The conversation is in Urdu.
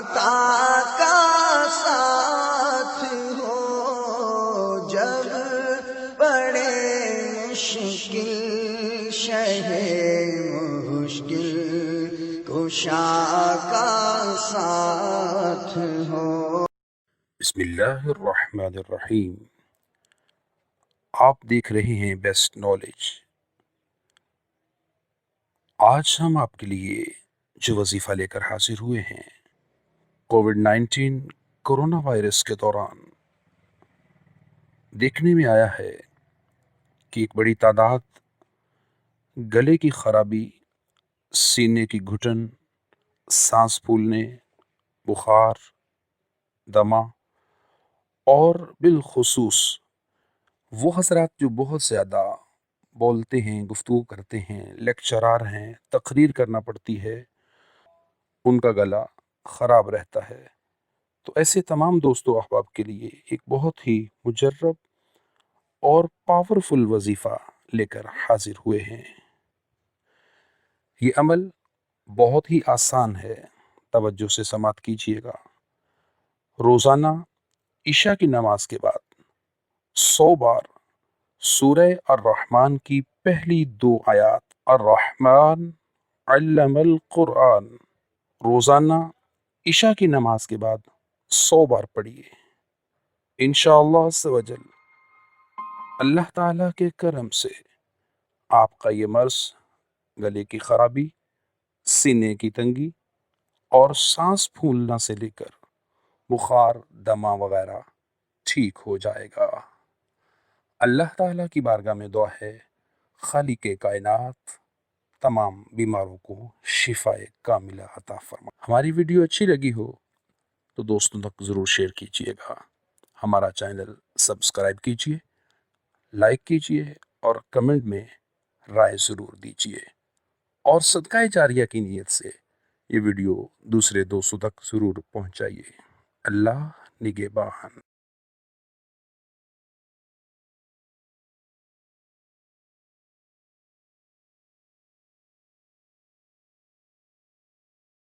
عطا کا ساتھ ہو، جب پڑے مشکل شہ مشکل کشا کا ساتھ ہو۔ بسم اللہ الرحمن الرحیم۔ آپ دیکھ رہے ہیں بیسٹ نالج۔ آج ہم آپ کے لیے جو وظیفہ لے کر حاضر ہوئے ہیں، کووڈ-19 کورونا وائرس کے دوران دیکھنے میں آیا ہے کہ ایک بڑی تعداد گلے کی خرابی، سینے کی گھٹن، سانس پھولنے، بخار، دمہ اور بالخصوص وہ حضرات جو بہت زیادہ بولتے ہیں، گفتگو کرتے ہیں، لیکچرار ہیں، تقریر کرنا پڑتی ہے، ان کا گلا خراب رہتا ہے۔ تو ایسے تمام دوست و احباب کے لیے ایک بہت ہی مجرب اور پاورفل وظیفہ لے کر حاضر ہوئے ہیں۔ یہ عمل بہت ہی آسان ہے، توجہ سے سماعت کیجیے گا۔ روزانہ عشاء کی نماز کے بعد 100 بار سورہ الرحمن کی پہلی 2 آیات الرحمن علم القرآن روزانہ عشاء کی نماز کے بعد 100 بار پڑھیے۔ انشاءاللہ عز و جل اللہ تعالیٰ کے کرم سے آپ کا یہ مرض، گلے کی خرابی، سینے کی تنگی اور سانس پھولنا سے لے کر بخار، دمہ وغیرہ ٹھیک ہو جائے گا۔ اللہ تعالیٰ کی بارگاہ میں دعا ہے، خالق کائنات تمام بیماروں کو شفائے کاملہ عطا فرما۔ ہماری ویڈیو اچھی لگی ہو تو دوستوں تک ضرور شیئر کیجیے گا۔ ہمارا چینل سبسکرائب کیجیے، لائک کیجیے اور کمنٹ میں رائے ضرور دیجیے، اور صدقہ جاریہ کی نیت سے یہ ویڈیو دوسرے دوستوں تک ضرور پہنچائیے۔ اللہ نگہبان۔